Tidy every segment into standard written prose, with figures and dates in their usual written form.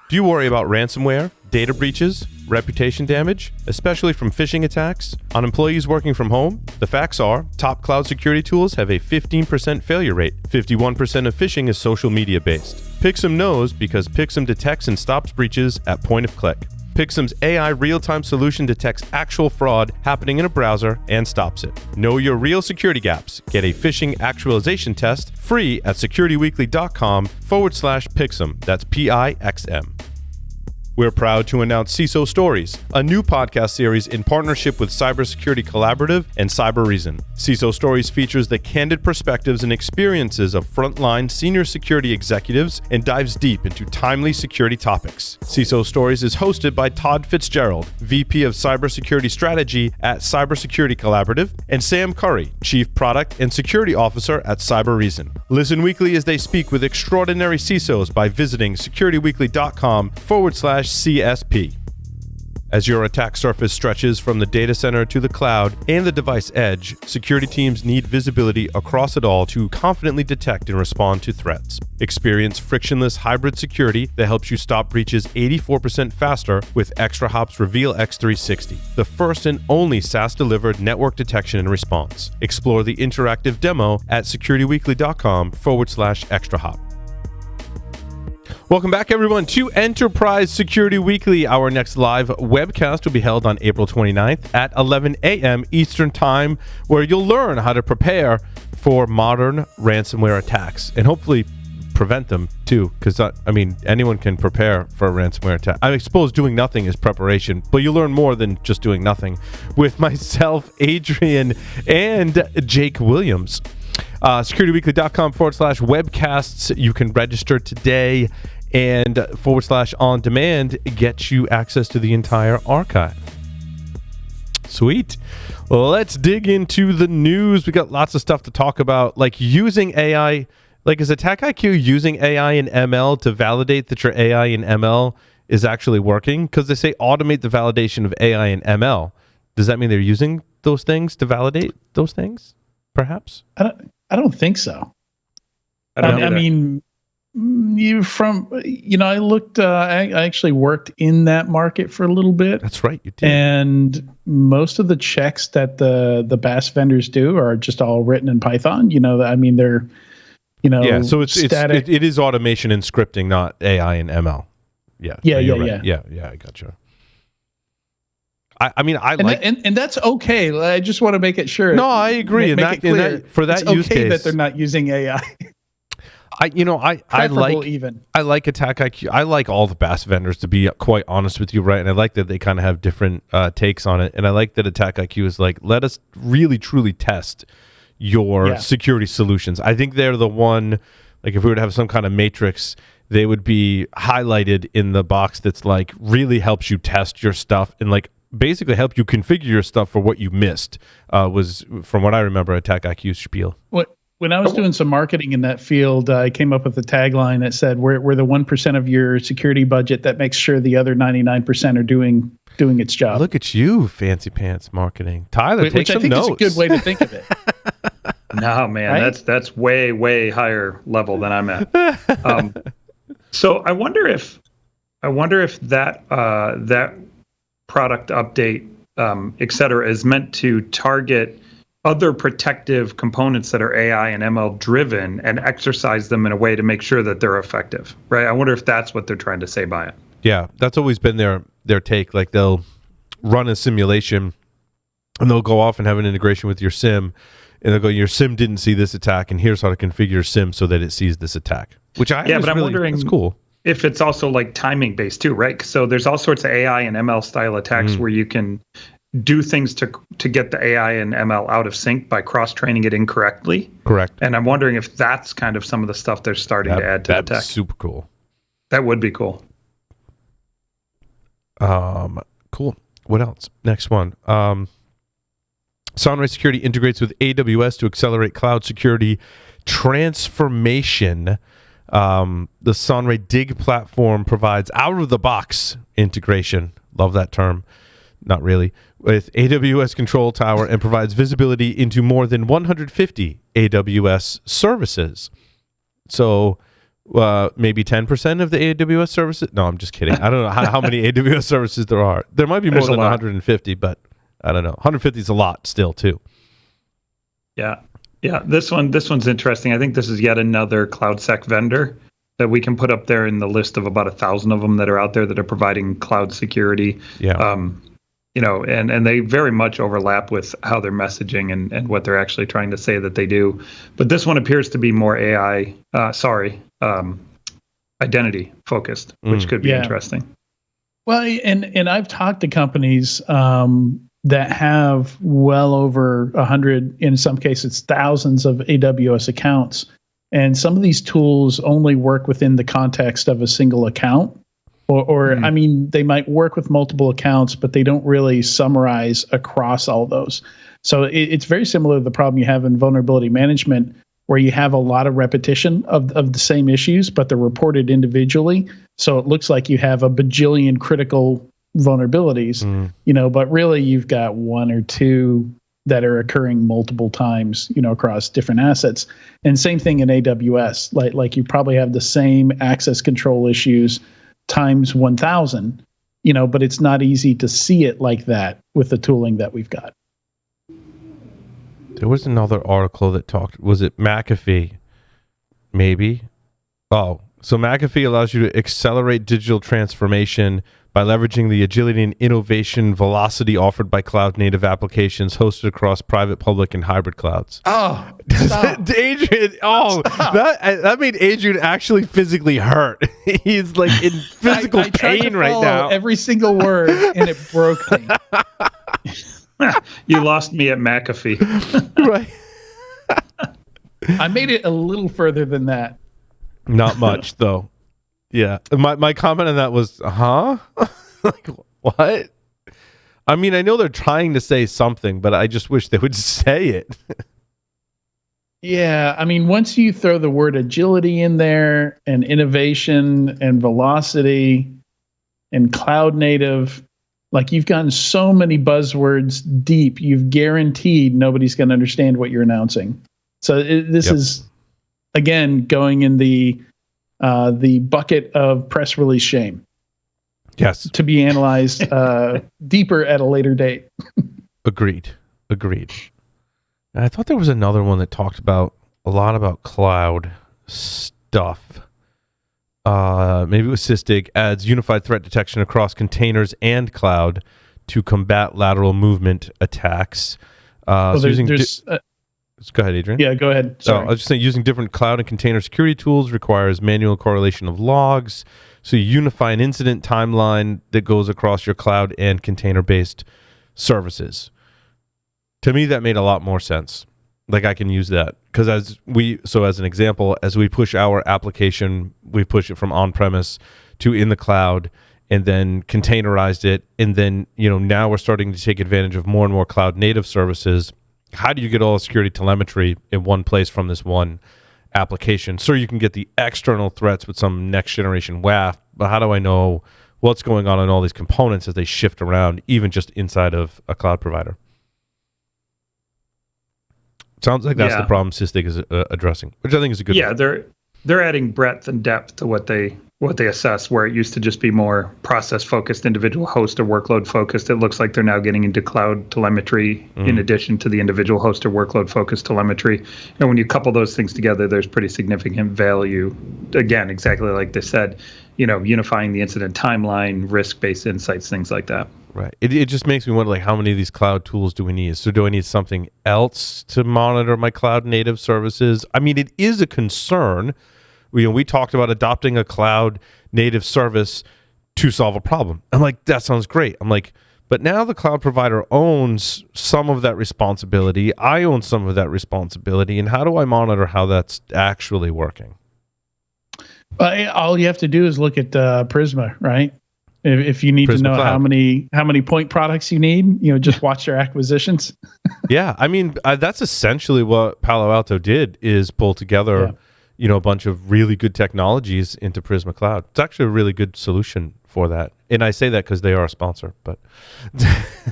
Do you worry about ransomware, data breaches, reputation damage, especially from phishing attacks, on employees working from home? The facts are, top cloud security tools have a 15% failure rate. 51% of phishing is social media based. Pixum knows because Pixum detects and stops breaches at point of click. Pixum's AI real-time solution detects actual fraud happening in a browser and stops it. Know your real security gaps. Get a phishing actualization test free at securityweekly.com/Pixum. That's PIXM. We're proud to announce CISO Stories, a new podcast series in partnership with Cybersecurity Collaborative and Cybereason. CISO Stories features the candid perspectives and experiences of frontline senior security executives and dives deep into timely security topics. CISO Stories is hosted by Todd Fitzgerald, VP of Cybersecurity Strategy at Cybersecurity Collaborative, and Sam Curry, Chief Product and Security Officer at Cybereason. Listen weekly as they speak with extraordinary CISOs by visiting securityweekly.com/CSP. As your attack surface stretches from the data center to the cloud and the device edge, security teams need visibility across it all to confidently detect and respond to threats. Experience frictionless hybrid security that helps you stop breaches 84% faster with ExtraHop's Reveal X360, the first and only SaaS-delivered network detection and response. Explore the interactive demo at securityweekly.com/ExtraHop. Welcome back, everyone, to Enterprise Security Weekly. Our next live webcast will be held on April 29th at 11 a.m. Eastern Time, where you'll learn how to prepare for modern ransomware attacks and hopefully prevent them, too, because, anyone can prepare for a ransomware attack. I suppose doing nothing is preparation, but you'll learn more than just doing nothing with myself, Adrian, and Jake Williams. securityweekly.com/webcasts. You can register today, and /on demand gets you access to the entire archive. Sweet. Well, let's dig into the news. We got lots of stuff to talk about, like using AI. Like, is AttackIQ using AI and ML to validate that your AI and ML is actually working? Because they say automate the validation of AI and ML. Does that mean they're using those things to validate those things, perhaps? I don't think so. I looked, I actually worked in that market for a little bit. That's right, you did. And most of the checks that the BAS vendors do are just all written in Python. They're, yeah, so static. It is automation and scripting, not AI and ML. Yeah, I gotcha. And that's okay. I just want to make it sure. No, I agree. For that it's use okay case, that they're not using AI. I like AttackIQ. I like all the BAS vendors, to be quite honest with you, right? And I like that they kind of have different takes on it. And I like that AttackIQ is like, let us really truly test your security solutions. I think they're the one. Like, if we were to have some kind of matrix, they would be highlighted in the box that's like really helps you test your stuff and like basically help you configure your stuff for what you missed. Was, from what I remember, AttackIQ's spiel. When I was doing some marketing in that field, I came up with a tagline that said, we're the 1% of your security budget that makes sure the other 99% are doing its job. Look at you, fancy pants marketing. Tyler, take some notes. Which I think is a good way to think of it. No, man, right? That's way, way higher level than I'm at. So I wonder if that product update, et cetera, is meant to target other protective components that are AI and ML driven and exercise them in a way to make sure that they're effective, right? I wonder if that's what they're trying to say by it. Yeah, that's always been their take. Like, they'll run a simulation and they'll go off and have an integration with your SIM, and they'll go, your SIM didn't see this attack, and here's how to configure your SIM so that it sees this attack. But I'm wondering, that's cool. If it's also like timing based too, right? So there's all sorts of AI and ML style attacks where you can do things to get the AI and ML out of sync by cross-training it incorrectly. Correct. And I'm wondering if that's kind of some of the stuff they're starting to add to the tech. That's super cool. That would be cool. Cool. What else? Next one. Sonray Security integrates with AWS to accelerate cloud security transformation. The Sonray Dig platform provides out-of-the-box integration. Love that term. Not really. With AWS Control Tower, and provides visibility into more than 150 AWS services. So maybe 10% of the AWS services. No, I'm just kidding. I don't know how many AWS services there are. There might be more than 150, but I don't know. 150 is a lot still too. Yeah. This one's interesting. I think this is yet another CloudSec vendor that we can put up there in the list of about 1,000 of them that are out there that are providing cloud security. Yeah. And they very much overlap with how they're messaging and what they're actually trying to say that they do. But this one appears to be more identity focused, which could be interesting. Well, and I've talked to companies that have well over 100, in some cases, thousands of AWS accounts. And some of these tools only work within the context of a single account. I mean, they might work with multiple accounts, but they don't really summarize across all those. So it's very similar to the problem you have in vulnerability management, where you have a lot of repetition of the same issues, but they're reported individually. So it looks like you have a bajillion critical vulnerabilities, but really you've got one or two that are occurring multiple times, across different assets. And same thing in AWS, like you probably have the same access control issues times 1,000, but it's not easy to see it like that with the tooling that we've got. There was another article that was it McAfee? Maybe. Oh, so McAfee allows you to accelerate digital transformation by leveraging the agility and innovation velocity offered by cloud-native applications hosted across private, public, and hybrid clouds. Oh, Adrian! That made Adrian actually physically hurt. He's like in physical pain right now. Every single word, and it broke me. You lost me at McAfee. Right. I made it a little further than that. Not much, though. Yeah. My comment on that was, like, what? I mean, I know they're trying to say something, but I just wish they would say it. Yeah. I mean, once you throw the word agility in there and innovation and velocity and cloud native, like you've gotten so many buzzwords deep, you've guaranteed nobody's going to understand what you're announcing. So this is, again, going in the bucket of press release shame. Yes. To be analyzed deeper at a later date. Agreed. And I thought there was another one that talked a lot about cloud stuff. Maybe it was Sysdig adds unified threat detection across containers and cloud to combat lateral movement attacks. Go ahead, Adrian. Yeah, go ahead. Sorry. I was just saying, using different cloud and container security tools requires manual correlation of logs. So you unify an incident timeline that goes across your cloud and container-based services. To me, that made a lot more sense. Like, I can use that because as an example, as we push our application, we push it from on-premise to in the cloud, and then containerized it, and then now we're starting to take advantage of more and more cloud-native services. How do you get all the security telemetry in one place from this one application? So you can get the external threats with some next generation WAF, but how do I know what's going on in all these components as they shift around, even just inside of a cloud provider? Sounds like that's the problem Sysdig is addressing, which I think is a good one. Yeah, they're adding breadth and depth to what they assess, where it used to just be more process focused, individual host or workload focused. It looks like they're now getting into cloud telemetry in addition to the individual host or workload focused telemetry. And when you couple those things together, there's pretty significant value. Again, exactly like they said, unifying the incident timeline, risk-based insights, things like that. Right. It just makes me wonder, like, how many of these cloud tools do we need? So do I need something else to monitor my cloud native services? I mean, it is a concern. We talked about adopting a cloud native service to solve a problem. I'm like, that sounds great. I'm like, but now the cloud provider owns some of that responsibility. I own some of that responsibility. And how do I monitor how that's actually working? All you have to do is look at Prisma, right? If you need Prisma to know Cloud. how many point products you need, just watch their acquisitions. Yeah, I mean, that's essentially what Palo Alto did, is pull together a bunch of really good technologies into Prisma Cloud. It's actually a really good solution for that. And I say that because they are a sponsor, but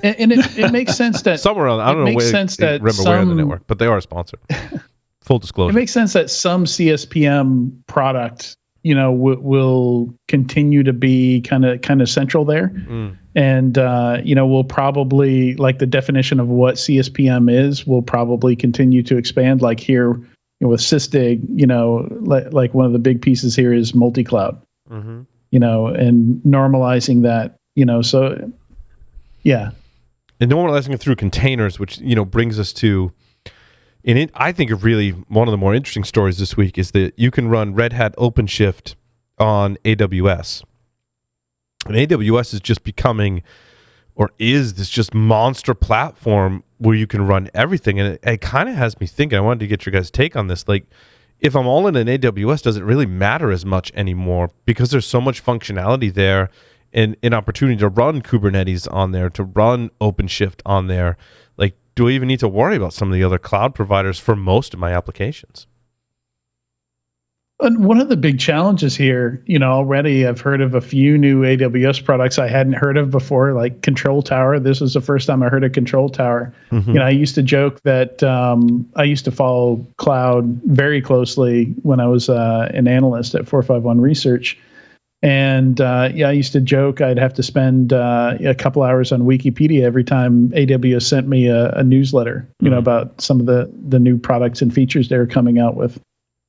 and it makes sense that somewhere around, I don't know where in the network, but they are a sponsor. Full disclosure. It makes sense that some CSPM product will continue to be kind of central there. And, we'll probably, like, the definition of what CSPM is, will probably continue to expand. Like here with Sysdig, like one of the big pieces here is multi-cloud, and normalizing that, so yeah. And normalizing it through containers, which, brings us to, I think really one of the more interesting stories this week is that you can run Red Hat OpenShift on AWS. And AWS is just becoming, or is this just monster platform where you can run everything. And it kind of has me thinking, I wanted to get your guys' take on this. Like, if I'm all in an AWS, does it really matter as much anymore? Because there's so much functionality there and an opportunity to run Kubernetes on there, to run OpenShift on there. Like, do I even need to worry about some of the other cloud providers for most of my applications? And one of the big challenges here, already I've heard of a few new AWS products I hadn't heard of before, like Control Tower. This was the first time I heard of Control Tower. I used to joke that I used to follow cloud very closely when I was an analyst at 451 Research. And I used to joke I'd have to spend a couple hours on Wikipedia every time AWS sent me a newsletter, about some of the new products and features they were coming out with.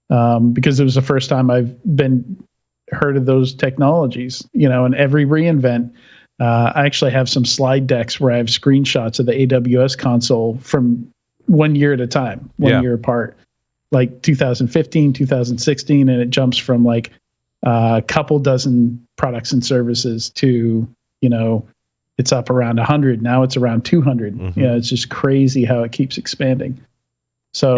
Because it was the first time I've heard of those technologies, and every reInvent, I actually have some slide decks where I have screenshots of the AWS console from 1 year at a time, one year apart, like 2015, 2016, and it jumps from like a couple dozen products and services to, it's up around 100. Now it's around 200. It's just crazy how it keeps expanding. So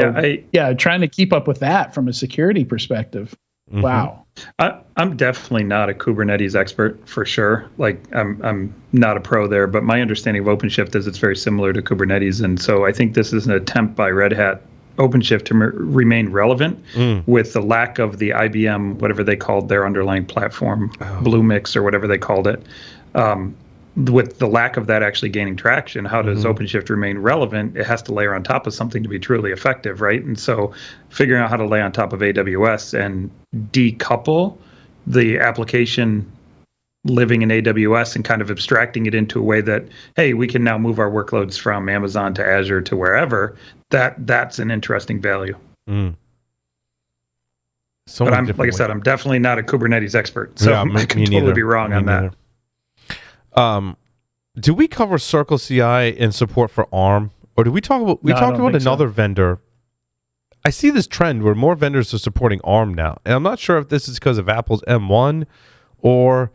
trying to keep up with that from a security perspective. Wow. I'm definitely not a Kubernetes expert for sure. Like I'm not a pro there, but my understanding of OpenShift is it's very similar to Kubernetes. And so I think this is an attempt by Red Hat OpenShift to remain relevant with the lack of the IBM, whatever they called their underlying platform, Bluemix or whatever they called it. With the lack of that actually gaining traction, how does OpenShift remain relevant? It has to layer on top of something to be truly effective, right? And so figuring out how to lay on top of AWS and decouple the application living in AWS and kind of abstracting it into a way that, hey, we can now move our workloads from Amazon to Azure to wherever, that's an interesting value. So but like I said, I'm definitely not a Kubernetes expert, so I could totally be wrong on that. Do we cover CircleCI and support for ARM, or do we talk about talked about another vendor? I see this trend where more vendors are supporting ARM now, and I'm not sure if this is because of Apple's M1 or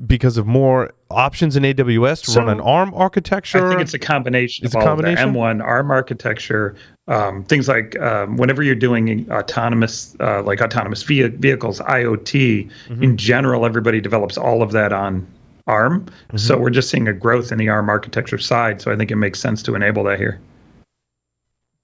because of more options in AWS to run an ARM architecture. I think it's a combination of all of that. M1, ARM architecture, things like whenever you're doing autonomous vehicles, IoT, in general, everybody develops all of that on ARM. So we're just seeing a growth in the ARM architecture side. So I think it makes sense to enable that here.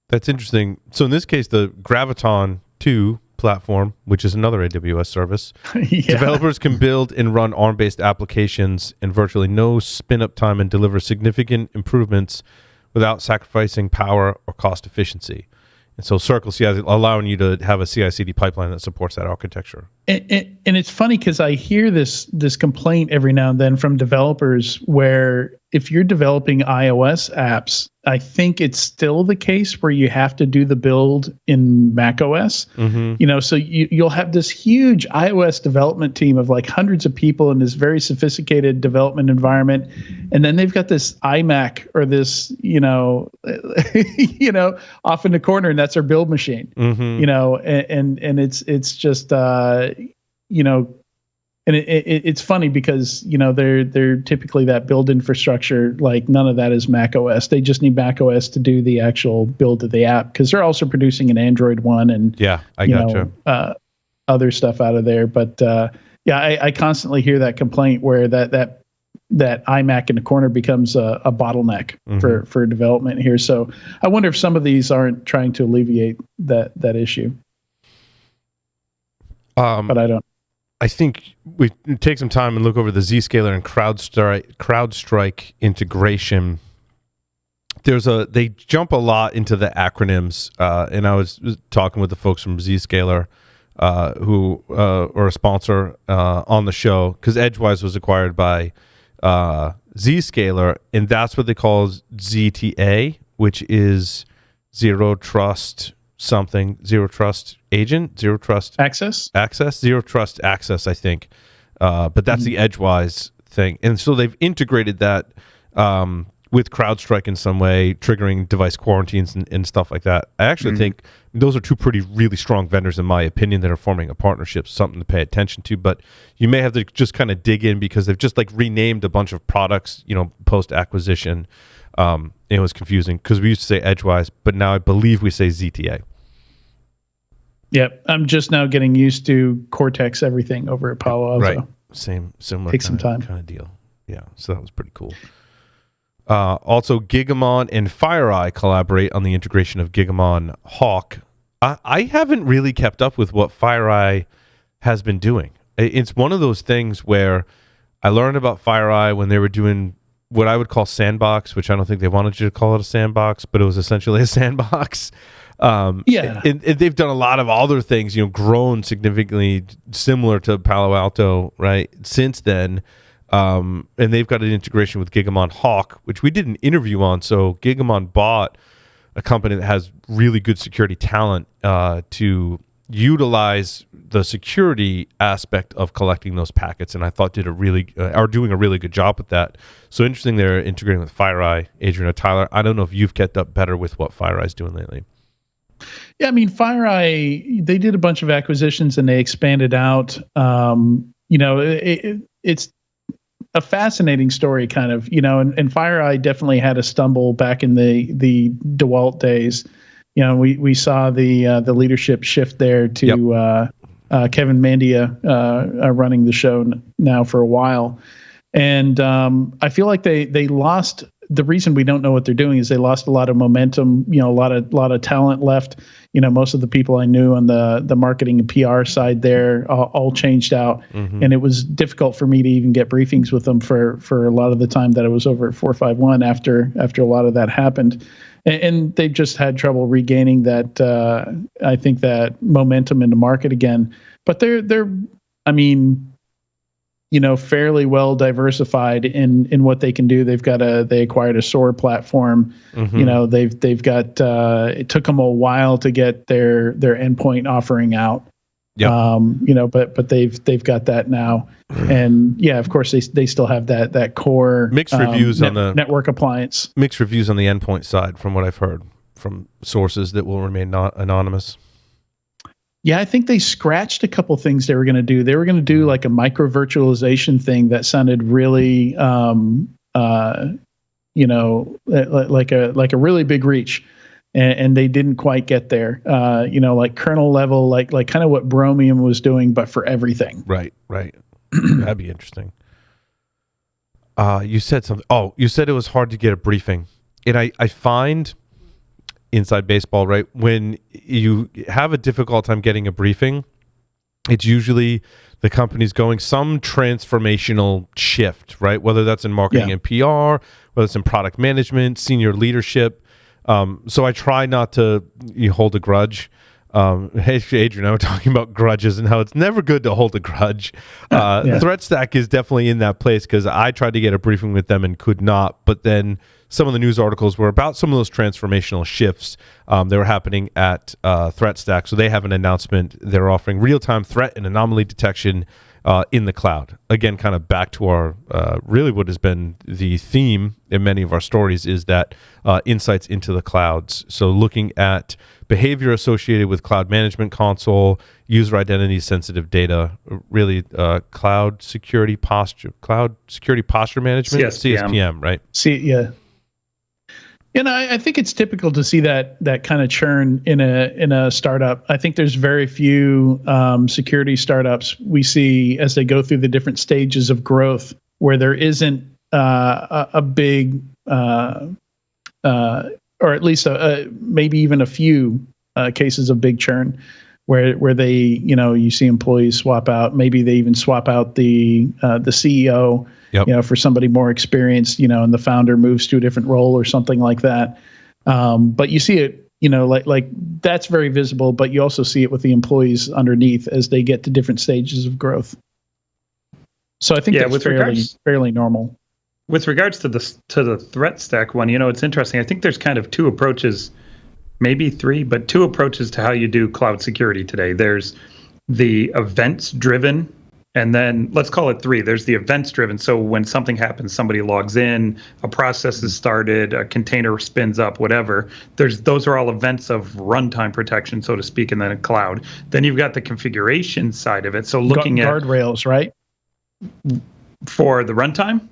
That's interesting. So in this case, the Graviton 2 platform, which is another AWS service, developers can build and run ARM-based applications in virtually no spin-up time and deliver significant improvements without sacrificing power or cost efficiency. And so CircleCI is allowing you to have a CI/CD pipeline that supports that architecture. And it's funny because I hear this complaint every now and then from developers where if you're developing iOS apps, I think it's still the case where you have to do the build in macOS. So you'll have this huge iOS development team of like hundreds of people in this very sophisticated development environment, and then they've got this iMac or this off in the corner, and that's their build machine. And it's just and it's funny because they're typically that build infrastructure, like none of that is Mac OS. They just need Mac OS to do the actual build of the app because they're also producing an Android one and other stuff out of there. But I constantly hear that complaint where that iMac in the corner becomes a bottleneck for development here. So I wonder if some of these aren't trying to alleviate that issue. But I don't. I think we take some time and look over the Zscaler and CrowdStrike integration. They jump a lot into the acronyms, and I was talking with the folks from Zscaler who or a sponsor on the show, because Edgewise was acquired by Zscaler, and that's what they call ZTA, which is Zero Trust something, Zero Trust Agent, Zero Trust Access, Zero Trust Access, I think. But that's the Edgewise thing. And so they've integrated that with CrowdStrike in some way, triggering device quarantines and stuff like that. I actually think those are two really strong vendors, in my opinion, that are forming a partnership, something to pay attention to. But you may have to just kind of dig in, because they've just like renamed a bunch of products, post-acquisition. It was confusing because we used to say Edgewise, but now I believe we say ZTA. Yep. I'm just now getting used to Cortex everything over at Palo Alto. Right. Similar Takes some time. kind of deal. Yeah. So that was pretty cool. Also, Gigamon and FireEye collaborate on the integration of Gigamon Hawk. I haven't really kept up with what FireEye has been doing. It's one of those things where I learned about FireEye when they were doing what I would call sandbox, which I don't think they wanted you to call it a sandbox, but it was essentially a sandbox. And they've done a lot of other things, grown significantly similar to Palo Alto, right, since then. And they've got an integration with Gigamon Hawk, which we did an interview on. So Gigamon bought a company that has really good security talent to utilize the security aspect of collecting those packets, and I thought are doing a really good job with that. So interesting, they're integrating with FireEye. Adrian or Tyler, I don't know if you've kept up better with what FireEye's doing lately. Yeah, I mean, FireEye, they did a bunch of acquisitions and they expanded out. It's a fascinating story, kind of, and FireEye definitely had a stumble back in the DeWalt days. We saw the leadership shift there to Kevin Mandia running the show now for a while, and I feel like they lost. The reason we don't know what they're doing is they lost a lot of momentum. A lot of talent left. Most of the people I knew on the marketing and PR side there all changed out, and it was difficult for me to even get briefings with them for a lot of the time that I was over at 451 after a lot of that happened. And they've just had trouble regaining that, I think, that momentum in the market again. But they're fairly well diversified in what they can do. They acquired a SOAR platform. They've got, it took them a while to get their endpoint offering out. But they've got that now. And yeah, of course they still have that core mixed reviews on the network appliance. Mixed reviews on the endpoint side, from what I've heard from sources that will remain not anonymous. Yeah, I think they scratched a couple things they were going to do. They were going to do like a micro virtualization thing that sounded really, like a really big reach, and they didn't quite get there. Like kernel level, like kind of what Bromium was doing, but for everything. Right. That'd be interesting. You said something. Oh, you said it was hard to get a briefing, and I find inside baseball, right, when you have a difficult time getting a briefing, it's usually the company's going some transformational shift, right? Whether that's in marketing and PR, whether it's in product management, senior leadership. So I try not to hold a grudge. Hey, Adrian and I were talking about grudges and how it's never good to hold a grudge. ThreatStack is definitely in that place, because I tried to get a briefing with them and could not, but then some of the news articles were about some of those transformational shifts. They were happening at ThreatStack. So they have an announcement. They're offering real-time threat and anomaly detection in the cloud. Again, kind of back to our really what has been the theme in many of our stories, is that insights into the clouds. So looking at behavior associated with cloud management console, user identity sensitive data, really cloud security posture management, CSPM, right? And I think it's typical to see that kind of churn in a startup. I think there's very few security startups we see as they go through the different stages of growth where there isn't a big, or at least maybe even a few cases of big churn, where they, you see employees swap out. Maybe they even swap out the CEO. For somebody more experienced, and the founder moves to a different role or something like that. But you see it, like that's very visible, but you also see it with the employees underneath as they get to different stages of growth. So I think that's fairly normal. With regards to the threat stack one, it's interesting. I think there's kind of two approaches, maybe three, but two approaches to how you do cloud security today. There's the events driven, and then let's call it three. There's the events driven. So when something happens, somebody logs in, a process is started, a container spins up, whatever. Those are all events of runtime protection, so to speak, in the cloud. Then you've got the configuration side of it. So looking at guardrails, right? For the runtime?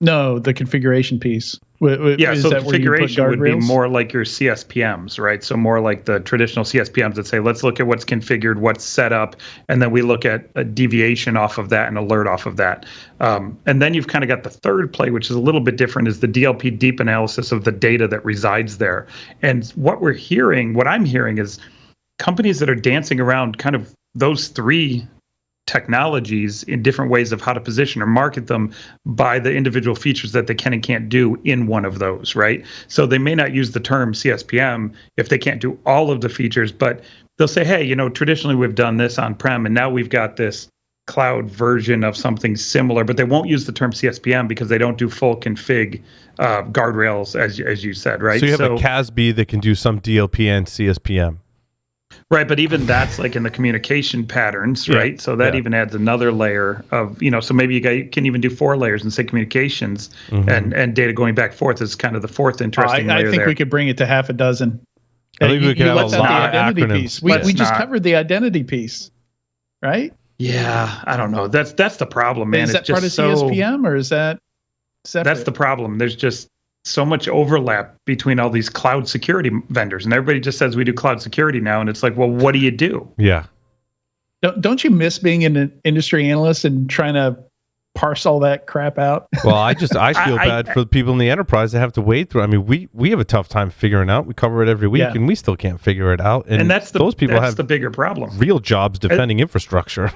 No, the configuration piece. Yeah, so configuration would be more like your CSPMs, right? So more like the traditional CSPMs that say, let's look at what's configured, what's set up, and then we look at a deviation off of that and alert off of that. And then you've kind of got the third play, which is a little bit different, is the DLP deep analysis of the data that resides there. And what I'm hearing is companies that are dancing around kind of those three technologies in different ways of how to position or market them by the individual features that they can and can't do in one of those, right? So they may not use the term CSPM if they can't do all of the features, but they'll say, hey, traditionally we've done this on-prem and now we've got this cloud version of something similar, but they won't use the term CSPM because they don't do full config guardrails, as you said, right? So you have a CASB that can do some DLP and CSPM. Right, but even that's like in the communication patterns, right? So that even adds another layer of, so maybe you can even do 4 layers and say communications and data going back forth is kind of the fourth interesting layer. I think we could bring it to half a dozen. I think we could have a lot of acronyms. We just covered the identity piece, right? Yeah, I don't know. That's the problem, man. Is that part of CSPM or is that separate? That's the problem. There's just so much overlap between all these cloud security vendors, and everybody just says we do cloud security now, and it's like, well, what do you do? Yeah. Don't you miss being an industry analyst and trying to parse all that crap out? Well, I feel bad for the people in the enterprise that have to wade through. I mean, we have a tough time figuring out. We cover it every week, and we still can't figure it out. And those people have the bigger problem. Real jobs defending infrastructure.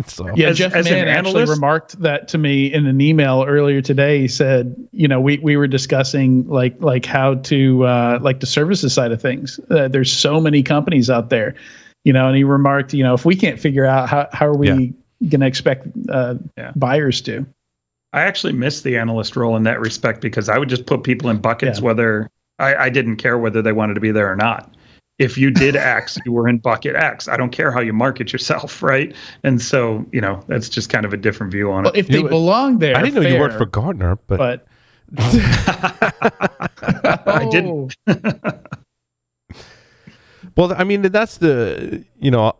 So. Yeah, Jeff Mann actually remarked that to me in an email earlier today. He said, we were discussing like how to like the services side of things. There's so many companies out there, and he remarked, if we can't figure out how are we going to expect buyers to. I actually miss the analyst role in that respect because I would just put people in buckets whether I didn't care whether they wanted to be there or not. If you did X, you were in bucket X. I don't care how you market yourself, right? And so, that's just kind of a different view on it. If they belong there, I didn't know you worked for Gartner, but I didn't. Well, I mean, that's the,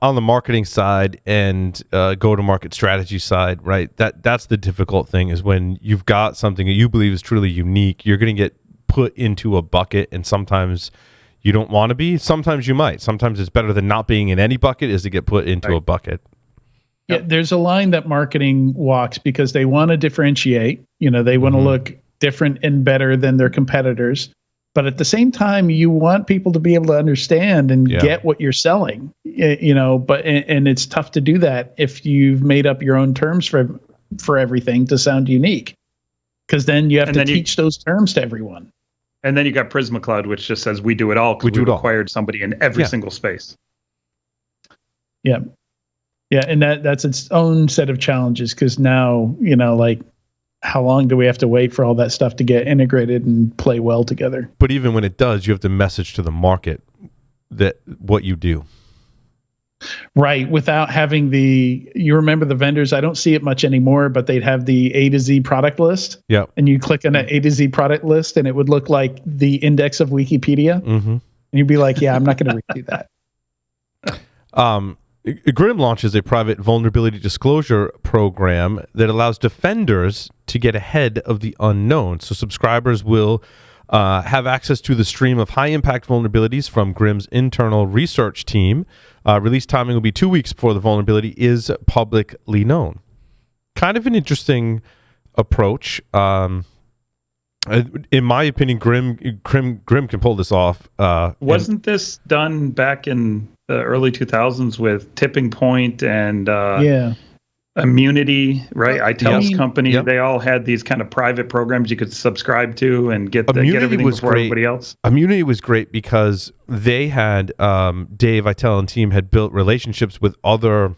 on the marketing side and go-to-market strategy side, right? That's the difficult thing is when you've got something that you believe is truly unique, you're going to get put into a bucket, and sometimes you don't want to be. Sometimes you might. Sometimes it's better than not being in any bucket is to get put into a bucket. Yeah, there's a line that marketing walks because they want to differentiate. They want to look different and better than their competitors. But at the same time, you want people to be able to understand and get what you're selling, but it's tough to do that if you've made up your own terms for everything to sound unique, because then you have to teach those terms to everyone. And then you got Prisma Cloud, which just says we do it all because we acquired somebody in every single space. Yeah. Yeah. And that's its own set of challenges because now, how long do we have to wait for all that stuff to get integrated and play well together? But even when it does, you have to message to the market that what you do. Right. Without having you remember the vendors, I don't see it much anymore, but they'd have the A to Z product list. Yeah. And you click on that A to Z product list and it would look like the index of Wikipedia. Mm-hmm. And you'd be like, yeah, I'm not going to redo that. GRIMM launches a private vulnerability disclosure program that allows defenders to get ahead of the unknown. So subscribers will have access to the stream of high-impact vulnerabilities from GRIMM's internal research team. Release timing will be 2 weeks before the vulnerability is publicly known. Kind of an interesting approach. In my opinion, GRIMM can pull this off. Wasn't this done back in the early 2000s with Tipping Point and Immunity, right? iTel's company, Yep. they all had these kind of private programs you could subscribe to and get everything was before great. everybody else. Immunity was great because they had, Dave, Itel, and team had built relationships with other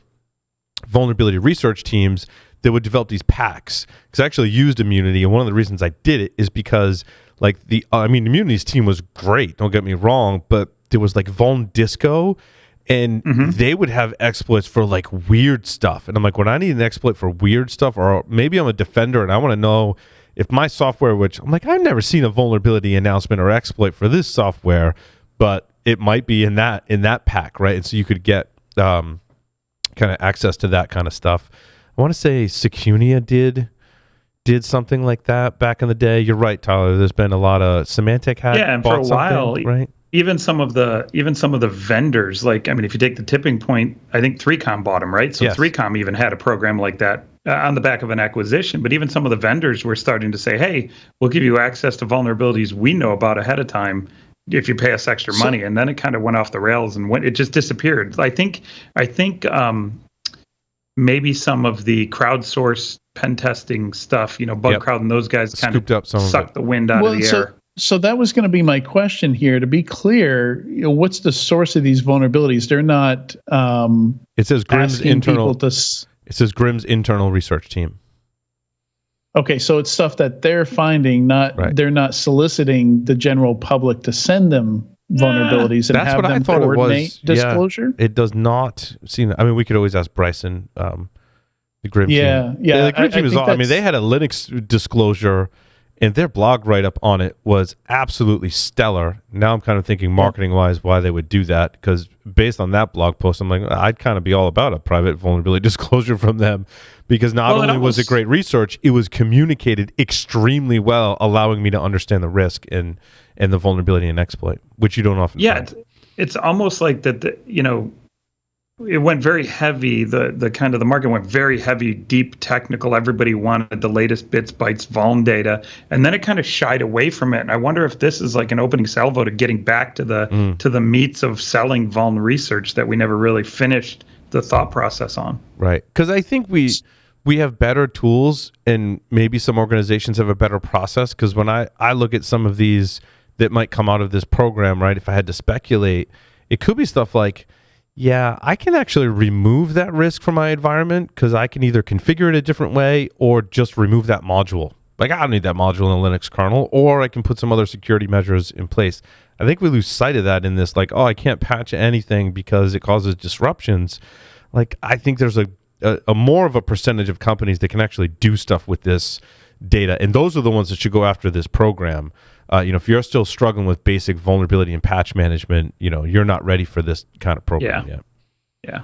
vulnerability research teams that would develop these packs. Because I actually used Immunity, and one of the reasons I did it is because, like, Immunity's team was great, don't get me wrong, but there was, like, Vuln Disco, and they would have exploits for like weird stuff. And I'm like, when I need an exploit for weird stuff, or maybe I'm a defender and I want to know if my software, which I'm like, I've never seen a vulnerability announcement or exploit for this software, but it might be in that pack, right? And so you could get kind of access to that kind of stuff. I want to say Secunia did something like that back in the day. You're right, Tyler. There's been a lot of Symantec had and for a while, right? Even some of the vendors, like, I mean, if you take the tipping point, I think 3Com bought them, right? So yes. 3Com even had a program like that on the back of an acquisition. But even some of the vendors were starting to say, hey, we'll give you access to vulnerabilities we know about ahead of time if you pay us extra money. And then it kind of went off the rails and it just disappeared. I think maybe some of the crowdsourced pen testing stuff, BugCrowd and those guys kind of sucked the wind out of the air. So that was going to be my question here. To be clear, what's the source of these vulnerabilities? They're not. It says GRIMM's internal. It says GRIMM's internal research team. Okay, so it's stuff that they're finding. They're not soliciting the general public to send them vulnerabilities and that's have what them I thought coordinate it was. disclosure. Yeah, it does not seem. I mean, we could always ask Bryson, the GRIMM team. Yeah. The GRIMM team is. I mean, they had a Linux disclosure. And their blog write-up on it was absolutely stellar. Now I'm kind of thinking marketing-wise why they would do that, because based on that blog post, I'm like, I'd kind of be all about a private vulnerability disclosure from them, because not only was it great research, it was communicated extremely well, allowing me to understand the risk and the vulnerability and exploit, which you don't often find. It's almost like that, it went very heavy. The kind of the market went very heavy, deep technical. Everybody wanted the latest bits, bytes, vuln data, and then it kind of shied away from it. And I wonder if this is like an opening salvo to getting back to the meats of selling vuln research that we never really finished the thought process on. Right, because I think we have better tools, and maybe some organizations have a better process. Because when I look at some of these that might come out of this program, right? If I had to speculate, it could be stuff like, yeah, I can actually remove that risk from my environment because I can either configure it a different way or just remove that module. Like, I don't need that module in the Linux kernel, or I can put some other security measures in place. I think we lose sight of that in this, like, I can't patch anything because it causes disruptions. Like, I think there's a more of a percentage of companies that can actually do stuff with this data, and those are the ones that should go after this program. If you're still struggling with basic vulnerability and patch management, you're not ready for this kind of program yet. Yeah.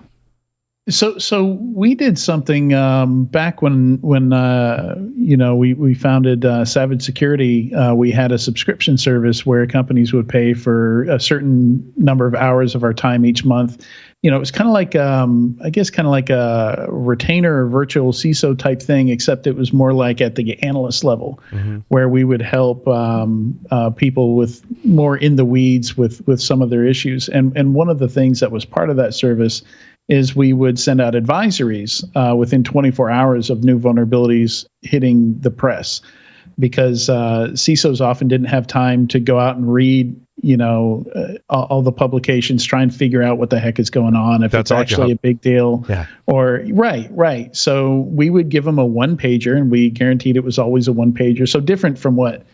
So we did something back when we founded Savage Security. We had a subscription service where companies would pay for a certain number of hours of our time each month. It was kind of like a retainer or virtual CISO type thing, except it was more like at the analyst level, where we would help people with more in the weeds with some of their issues. And one of the things that was part of that service is we would send out advisories within 24 hours of new vulnerabilities hitting the press, because CISOs often didn't have time to go out and read all the publications, try and figure out what the heck is going on, if it's actually a big deal. Yeah. Or right. So we would give them a one pager, and we guaranteed it was always a one pager. So different from what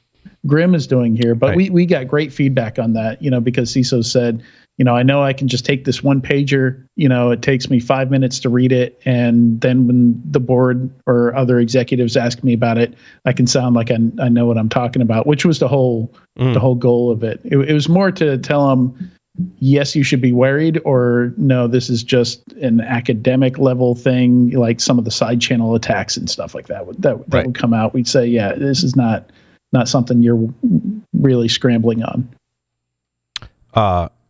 GRIMM is doing here, but we got great feedback on that, because CISOs said, I know I can just take this one pager, it takes me 5 minutes to read it. And then when the board or other executives ask me about it, I can sound like I know what I'm talking about, which was the whole goal of it. It was more to tell them, yes, you should be worried, or no, this is just an academic level thing, like some of the side channel attacks and stuff like that would come out. We'd say, yeah, this is not something you're really scrambling on.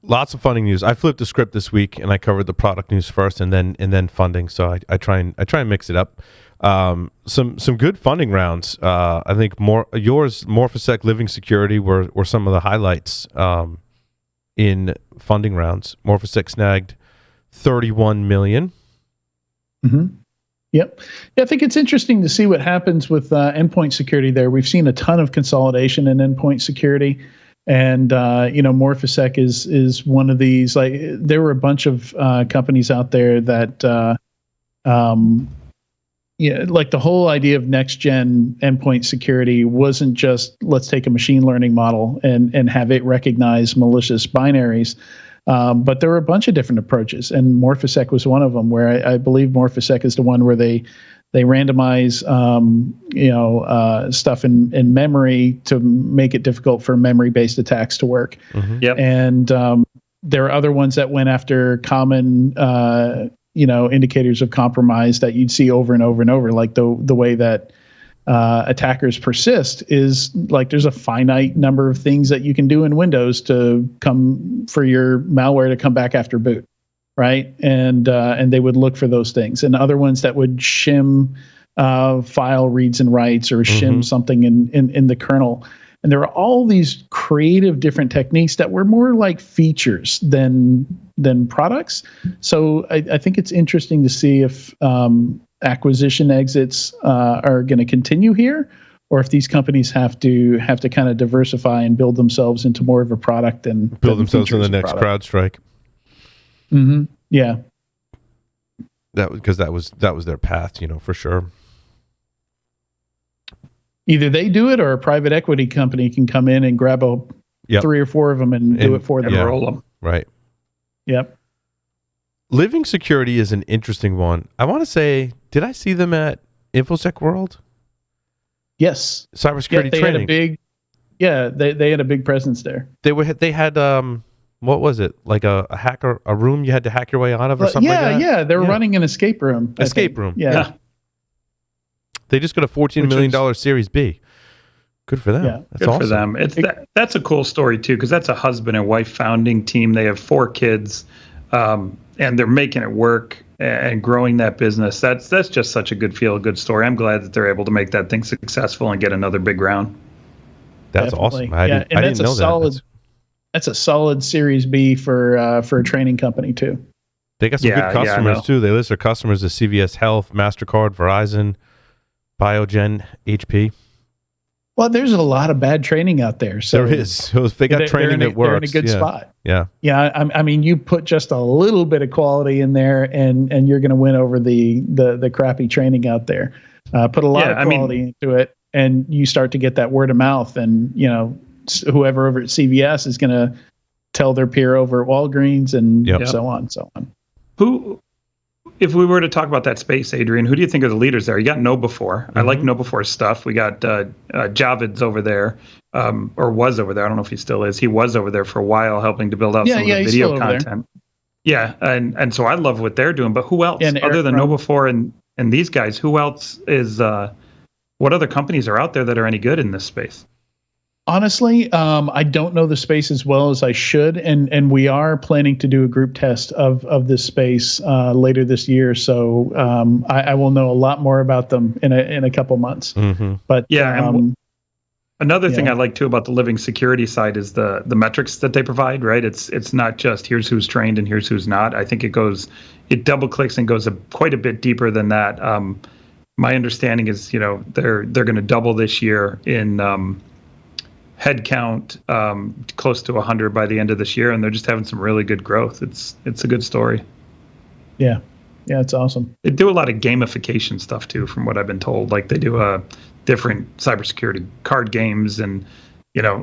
Lots of funding news. I flipped the script this week, and I covered the product news first, and then funding. So I try and mix it up. Some good funding rounds. I think Morphisec, Living Security were some of the highlights in funding rounds. Morphisec snagged $31 million. Yep. Yeah, I think it's interesting to see what happens with endpoint security there. We've seen a ton of consolidation in endpoint security. And, Morphisec is one of these. Like, there were a bunch of companies out there that, like the whole idea of next-gen endpoint security wasn't just let's take a machine learning model and have it recognize malicious binaries. But there were a bunch of different approaches, and Morphisec was one of them, where I believe Morphisec is the one where they randomize, stuff in memory to make it difficult for memory-based attacks to work. Mm-hmm. Yep. And there are other ones that went after common, indicators of compromise that you'd see over and over and over, like the way that attackers persist is like there's a finite number of things that you can do in Windows to come for your malware to come back after boot, right? And they would look for those things, and other ones that would shim file reads and writes or shim something in the kernel. And there are all these creative different techniques that were more like features than products. So I think it's interesting to see if acquisition exits are going to continue here, or if these companies have to kind of diversify and build themselves into more of a product and build themselves in the next CrowdStrike. Mm-hmm. Yeah. Because that was their path, for sure. Either they do it, or a private equity company can come in and grab 3 or 4 of them and do it for them. And roll them. Right. Yep. Living Security is an interesting one. I want to say, did I see them at InfoSec World? Yes. Cybersecurity training. They had a big presence there. They had what was it? Like a room you had to hack your way out of or something like that? Yeah. They were running an escape room. Escape room. Yeah. They just got a $14 million Series B. Good for them. Yeah. That's awesome. For them. That's a cool story too, because that's a husband and wife founding team. They have 4 kids, and they're making it work and growing that business. That's just such a good good story. I'm glad that they're able to make that thing successful and get another big round. That's Definitely. awesome. I didn't know that. That's a solid Series B for a training company too. They got some good customers too. They list their customers as CVS Health, MasterCard, Verizon, Biogen, HP. Well, there's a lot of bad training out there. So there is. So if they got training that works, they're in a good spot. Yeah. Yeah. I mean, you put just a little bit of quality in there, and you're going to win over the crappy training out there. Put a lot of quality into it, and you start to get that word of mouth. And whoever over at CVS is going to tell their peer over at Walgreens, and so on, so on. If we were to talk about that space, Adrian, who do you think are the leaders there? You got KnowBe4. I like KnowBe4's stuff. We got Javid's over there, or was over there. I don't know if he still is. He was over there for a while, helping to build out some of the video content. Yeah, and so I love what they're doing. But who else, other than KnowBe4 and these guys? Who else is? What other companies are out there that are any good in this space? Honestly, I don't know the space as well as I should, and we are planning to do a group test of this space later this year. So I will know a lot more about them in a couple months. Mm-hmm. But another thing I like too about the living security side is the metrics that they provide. Right, it's not just here's who's trained and here's who's not. I think it double clicks and goes quite a bit deeper than that. My understanding is they're going to double this year in headcount, close to 100 by the end of this year, and they're just having some really good growth. It's a good story. Yeah, it's awesome. They do a lot of gamification stuff too, from what I've been told. Like they do different cybersecurity card games, and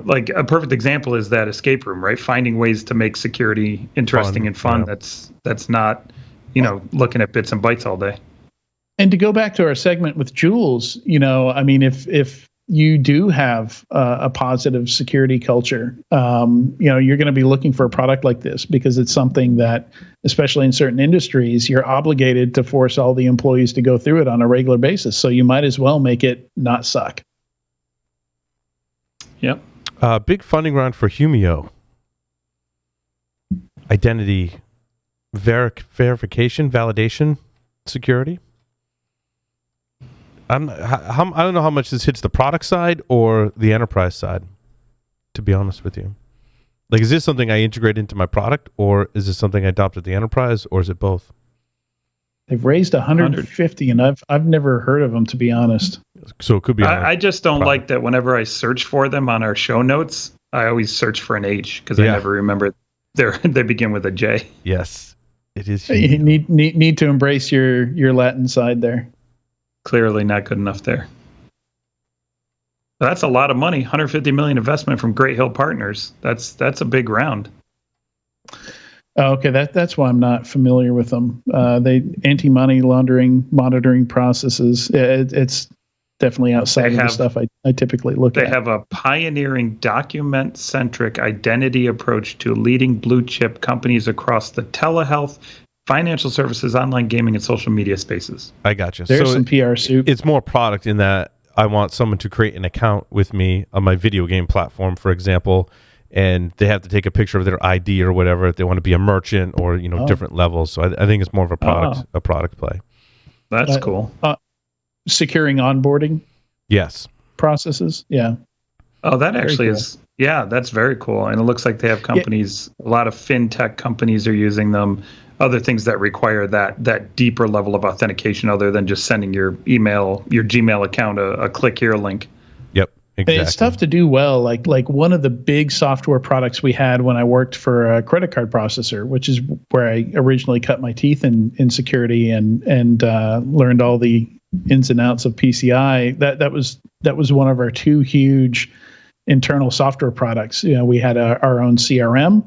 like a perfect example is that escape room, right? Finding ways to make security interesting and fun. Yeah. That's not looking at bits and bytes all day. And to go back to our segment with Jules, I mean, if you do have a positive security culture, you're going to be looking for a product like this, because it's something that, especially in certain industries, you're obligated to force all the employees to go through it on a regular basis. So you might as well make it not suck. Yep. Big funding round for Jumio. Identity verification, validation, security. I don't know how much this hits the product side or the enterprise side, to be honest with you. Like, is this something I integrate into my product, or is this something I adopt at the enterprise, or is it both? They've raised 150, and I've never heard of them, to be honest. So it could be. I just don't like that whenever I search for them on our show notes, I always search for an H because I never remember they begin with a J. Yes, it is. You need to embrace your Latin side there. Clearly not good enough there. That's a lot of money. 150 million investment from Great Hill Partners. That's a big round. Okay, that's why I'm not familiar with them. They anti-money laundering monitoring processes. It's definitely outside of the stuff I typically look at. They have a pioneering document-centric identity approach to leading blue-chip companies across the telehealth, financial services, online gaming, and social media spaces. I got you. There's some PR soup. It's more product in that I want someone to create an account with me on my video game platform, for example, and they have to take a picture of their ID or whatever if they want to be a merchant or different levels. So I think it's more of a product play. That's cool. Securing onboarding. Yes. Processes. Yeah. Oh, that actually is. Yeah, that's very cool. And it looks like they have companies. A lot of fintech companies are using them. Other things that require that deeper level of authentication, other than just sending your email, your Gmail account a click here link. Yep. Exactly. And it's tough to do well. Like one of the big software products we had when I worked for a credit card processor, which is where I originally cut my teeth in security and learned all the ins and outs of PCI. That was one of our two huge internal software products. We had our own CRM.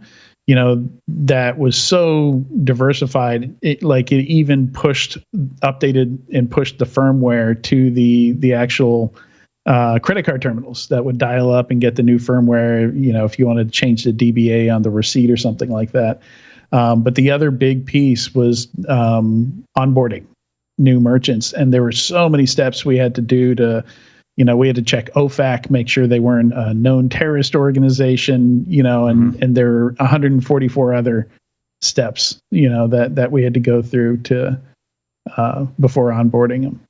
That was so diversified. It even updated and pushed the firmware to the actual credit card terminals that would dial up and get the new firmware, if you wanted to change the DBA on the receipt or something like that. But the other big piece was onboarding new merchants. And there were so many steps we had to do to, we had to check OFAC, make sure they weren't a known terrorist organization, and there were 144 other steps, that we had to go through to before onboarding them.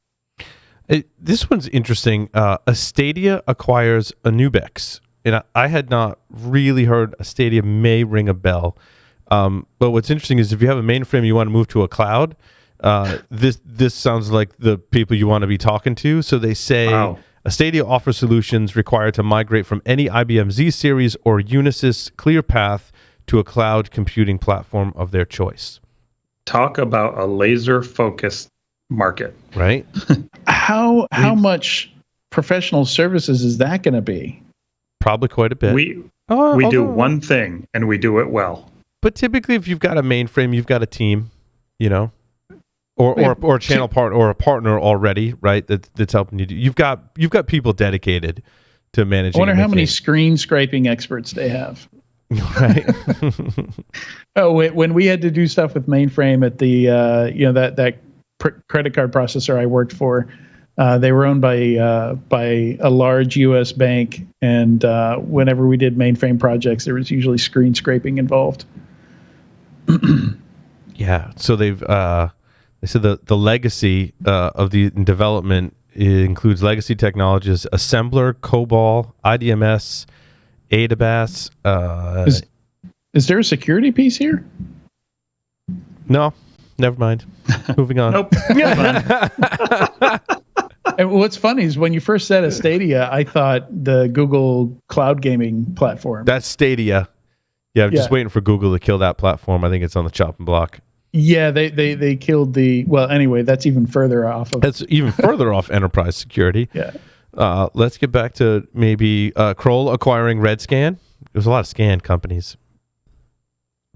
This one's interesting. Astadia acquires Anubix. And I had not really heard Astadia, may ring a bell. But what's interesting is if you have a mainframe you want to move to a cloud, this sounds like the people you want to be talking to. So they say, wow. Astadia offers solutions required to migrate from any IBM Z series or Unisys ClearPath to a cloud computing platform of their choice. Talk about a laser-focused market. Right? How much professional services is that going to be? Probably quite a bit. We do one thing, and we do it well. But typically, if you've got a mainframe, you've got a team, or a channel part or a partner already, right? That's helping you do. You've got people dedicated to managing. I wonder how many screen scraping experts they have. Right. When we had to do stuff with mainframe at the that credit card processor I worked for, they were owned by a large U.S. bank, and whenever we did mainframe projects, there was usually screen scraping involved. Yeah, so they said the legacy of the development includes legacy technologies: assembler, COBOL, IDMS, ADABAS. Is there a security piece here? No, never mind. Moving on. Nope. And what's funny is when you first said Stadia, I thought the Google cloud gaming platform. That's Stadia. Yeah, I'm just waiting for Google to kill that platform. I think it's on the chopping block. Yeah, they killed anyway, that's even further off. That's even further off enterprise security. Yeah. Let's get back to maybe Kroll acquiring Redscan. There's a lot of scan companies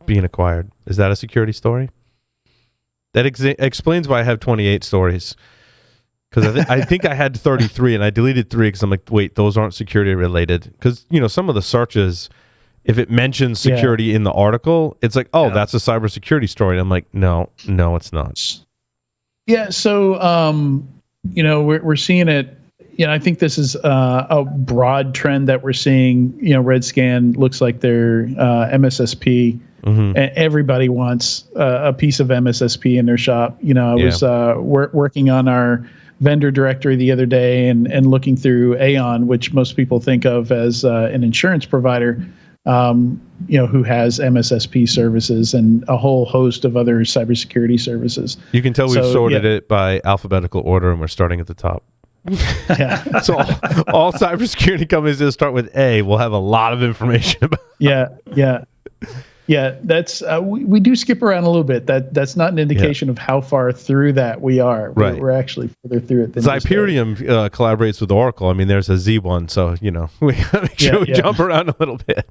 being acquired. Is that a security story? That explains why I have 28 stories. Because I think I had 33 and I deleted 3 because I'm like, wait, those aren't security related. Because, some of the searches, if it mentions security in the article, it's like, that's a cybersecurity story. And I'm like, no, it's not. Yeah. So, we're seeing it. I think this is a broad trend that we're seeing. Redscan looks like they're MSSP. Mm-hmm. And everybody wants a piece of MSSP in their shop. I was working on our vendor directory the other day and looking through Aon, which most people think of as an insurance provider. who has MSSP services and a whole host of other cybersecurity services. You can tell we've sorted it by alphabetical order, and we're starting at the top. Yeah. So all cybersecurity companies that start with A will have a lot of information about. Yeah. That's we do skip around a little bit. That's not an indication of how far through that we are. Right. We're actually further through it than Zyperium collaborates with Oracle. I mean, there's a Z1, so we gotta make sure we jump around a little bit.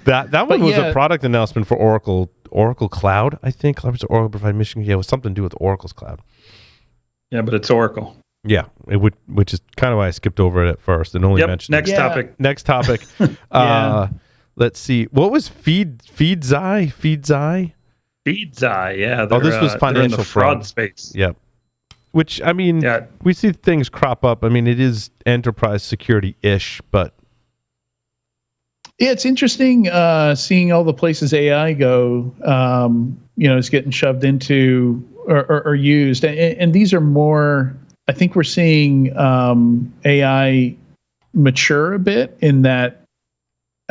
That one was a product announcement for Oracle Cloud, I think. Oracle provide mission. Yeah, it was something to do with Oracle's cloud. Yeah, but it's Oracle. Yeah, which is kind of why I skipped over it at first and only mentioned Next topic. Next topic. Let's see. What was Feedzai? Feedzai, yeah. This was financial in the fraud space. Yep. Which, I mean, we see things crop up. I mean, it is enterprise security-ish, but... Yeah, it's interesting seeing all the places AI go, is getting shoved into or used. And these are more... I think we're seeing AI mature a bit in that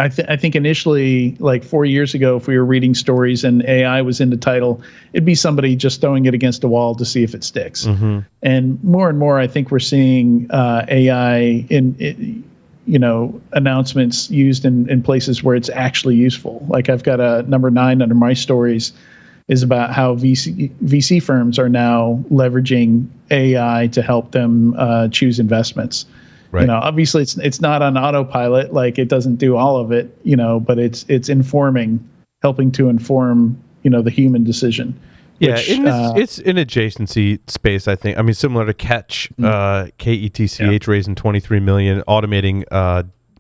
I think initially, like 4 years ago, if we were reading stories and AI was in the title, it'd be somebody just throwing it against a wall to see if it sticks. Mm-hmm. And more, I think we're seeing AI in announcements used in places where it's actually useful. Like I've got a number 9 under my stories is about how VC firms are now leveraging AI to help them choose investments. Right. Obviously it's not on autopilot, like it doesn't do all of it, but it's helping to inform, the human decision. Yeah, it's an adjacency space, I think. I mean, similar to Ketch, KETCH raising $23 million, automating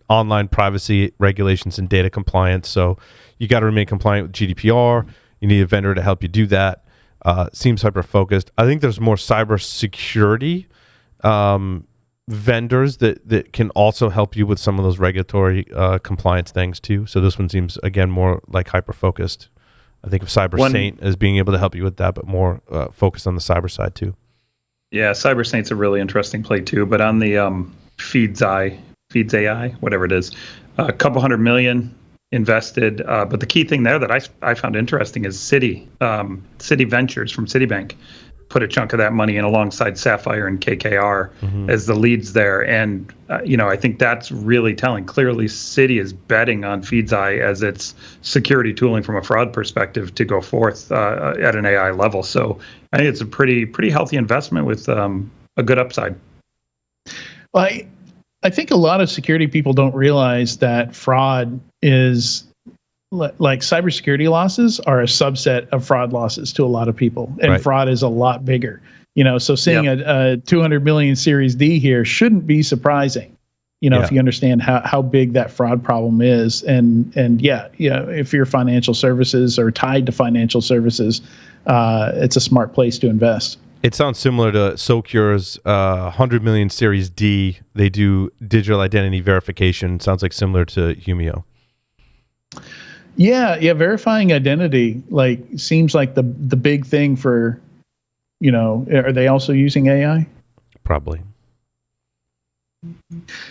online privacy regulations and data compliance. So you got to remain compliant with GDPR. You need a vendor to help you do that. Seems hyper-focused. I think there's more cybersecurity vendors that can also help you with some of those regulatory compliance things too. So this one seems, again, more like hyper-focused. I think of CyberSaint as being able to help you with that, but more focused on the cyber side too. Yeah, CyberSaint's a really interesting play too. But on the Feedzai, whatever it is, a couple $100 million invested. But the key thing there that I found interesting is Citi Ventures from Citibank put a chunk of that money in alongside Sapphire and KKR as the leads there. And, I think that's really telling. Clearly, Citi is betting on Feedzai as its security tooling from a fraud perspective to go forth at an AI level. So I think it's a pretty healthy investment with a good upside. Well, I think a lot of security people don't realize that fraud is... like cybersecurity losses are a subset of fraud losses to a lot of people, and fraud is a lot bigger. So seeing a 200 million Series D here shouldn't be surprising. If you understand how big that fraud problem is, and if you're financial services or tied to financial services, it's a smart place to invest. It sounds similar to Socure's 100 million Series D. They do digital identity verification. Sounds like similar to Jumio. Yeah, verifying identity seems like the big thing for, are they also using AI? Probably.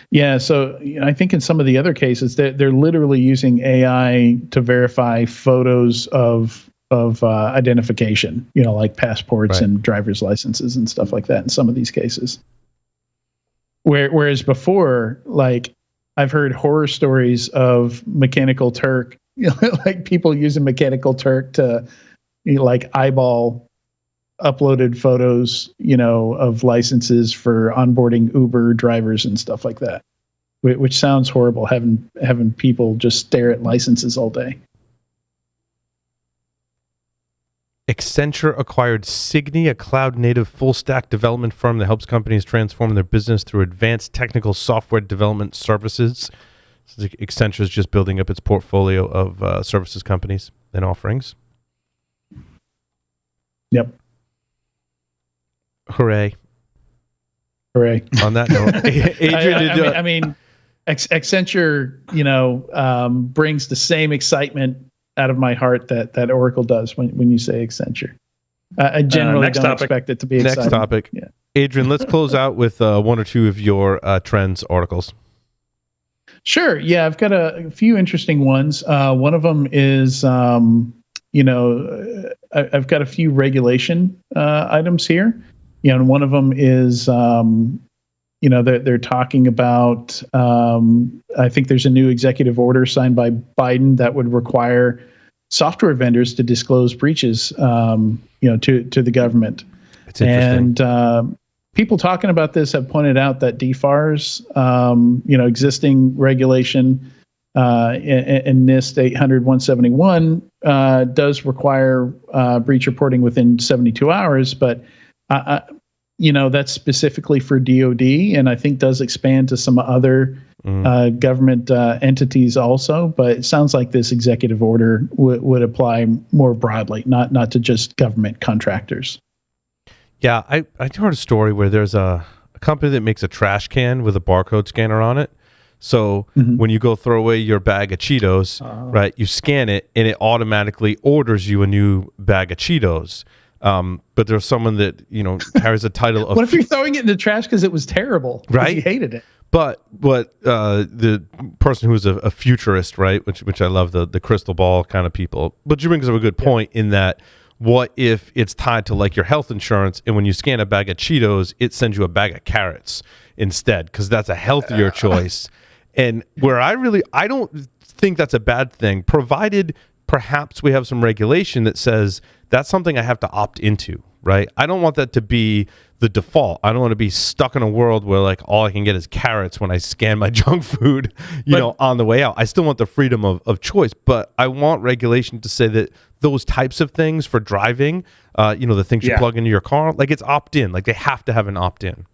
Yeah, so I think in some of the other cases they're literally using AI to verify photos of identification, like passports and driver's licenses and stuff like that in some of these cases. Whereas before, I've heard horror stories of Mechanical Turk, like people using Mechanical Turk to eyeball uploaded photos, of licenses for onboarding Uber drivers and stuff like that, which sounds horrible, having people just stare at licenses all day. Accenture acquired Cygni, a cloud-native full-stack development firm that helps companies transform their business through advanced technical software development services. Accenture is just building up its portfolio of services companies and offerings. Yep. Hooray. On that note, Adrian, Accenture, brings the same excitement out of my heart that Oracle does when you say Accenture. I generally don't expect it to be exciting. Next topic. Yeah. Adrian, let's close out with one or two of your trends articles. Sure. Yeah, I've got a few interesting ones. One of them is, I've got a few regulation items here. And one of them is, they're talking about, I think there's a new executive order signed by Biden that would require software vendors to disclose breaches, to the government. It's interesting. And people talking about this have pointed out that DFARS, existing regulation in NIST 800-171 does require breach reporting within 72 hours, but that's specifically for DoD, and I think does expand to some other government entities also. But it sounds like this executive order would apply more broadly, not to just government contractors. Yeah, I heard a story where there's a company that makes a trash can with a barcode scanner on it. So when you go throw away your bag of Cheetos, right, you scan it and it automatically orders you a new bag of Cheetos. But there's someone that, carries a title of... What if you're throwing it in the trash because it was terrible? Right? You hated it. But the person who's a futurist, right, which I love, the crystal ball kind of people. But you bring up a good point in that, what if it's tied to like your health insurance, and when you scan a bag of Cheetos, it sends you a bag of carrots instead, because that's a healthier choice. And where I don't think that's a bad thing, provided perhaps we have some regulation that says that's something I have to opt into, right? I don't want that to be the default. I don't want to be stuck in a world where like all I can get is carrots when I scan my junk food, on the way out. I still want the freedom of choice, but I want regulation to say that those types of things for driving, the things you plug into your car, like it's opt-in, like they have to have an opt-in.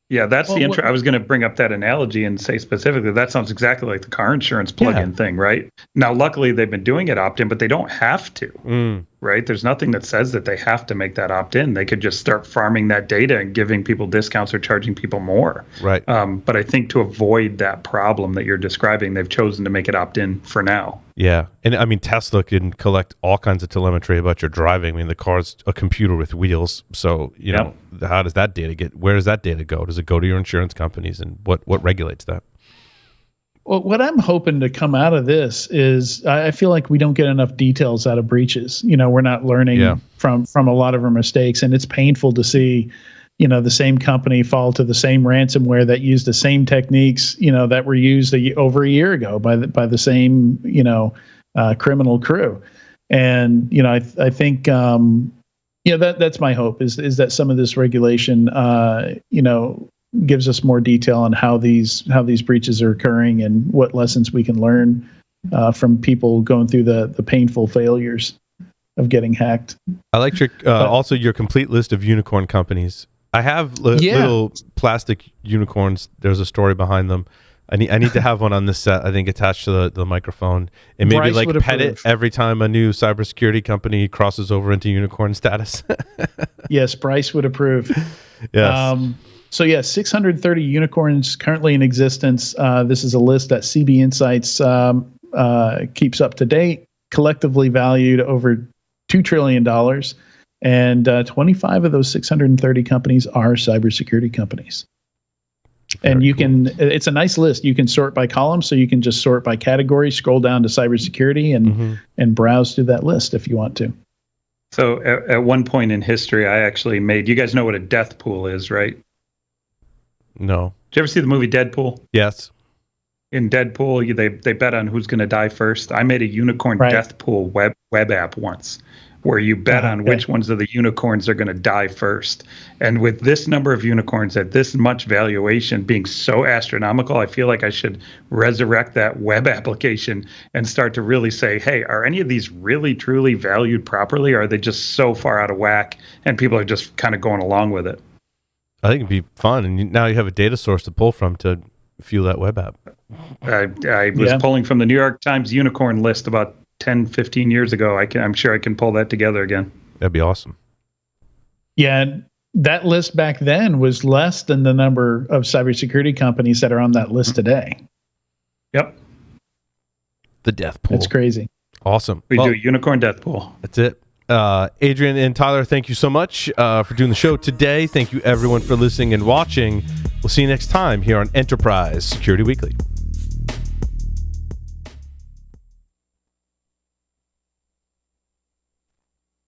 Yeah, that's the intro. I was going to bring up that analogy and say specifically that sounds exactly like the car insurance plug-in thing, right? Now, luckily, they've been doing it opt-in, but they don't have to, right? There's nothing that says that they have to make that opt-in. They could just start farming that data and giving people discounts or charging people more. Right. But I think to avoid that problem that you're describing, they've chosen to make it opt-in for now. Yeah. And I mean, Tesla can collect all kinds of telemetry about your driving. I mean, the car's a computer with wheels. So, how does that data where does that data go? Does it go to your insurance companies, and what regulates that? Well, what I'm hoping to come out of this is I feel like we don't get enough details out of breaches. We're not learning from a lot of our mistakes, and it's painful to see, the same company fall to the same ransomware that used the same techniques, that were used over a year ago by the same, criminal crew. And, I think, that's my hope is that some of this regulation, gives us more detail on how these breaches are occurring and what lessons we can learn from people going through the painful failures of getting hacked. I like your also your complete list of unicorn companies. I have little plastic unicorns. There's a story behind them. I need to have one on this set, I think, attached to the microphone, and maybe Bryce like pet it every time a new cybersecurity company crosses over into unicorn status. Yes, Bryce would approve. Yes. 630 unicorns currently in existence. This is a list that CB Insights keeps up to date, collectively valued over $2 trillion. And 25 of those 630 companies are cybersecurity companies. And it's a nice list. You can sort by columns, so you can just sort by category, scroll down to cybersecurity and browse through that list if you want to. So at one point in history, I actually you guys know what a death pool is, right? No. Did you ever see the movie Deadpool? Yes. In Deadpool, they bet on who's going to die first. I made a unicorn death pool web app once, where you bet on which ones of the unicorns are going to die first. And with this number of unicorns at this much valuation being so astronomical, I feel like I should resurrect that web application and start to really say, hey, are any of these really, truly valued properly? Or are they just so far out of whack and people are just kind of going along with it? I think it'd be fun. And now you have a data source to pull from to fuel that web app. I was pulling from the New York Times unicorn list about 10, 15 years ago. I'm sure I can pull that together again. That'd be awesome. Yeah, that list back then was less than the number of cybersecurity companies that are on that list today. Yep. The death pool. That's crazy. Awesome. We do a unicorn death pool. That's it. Adrian and Tyler, thank you so much for doing the show today. Thank you, everyone, for listening and watching. We'll see you next time here on Enterprise Security Weekly.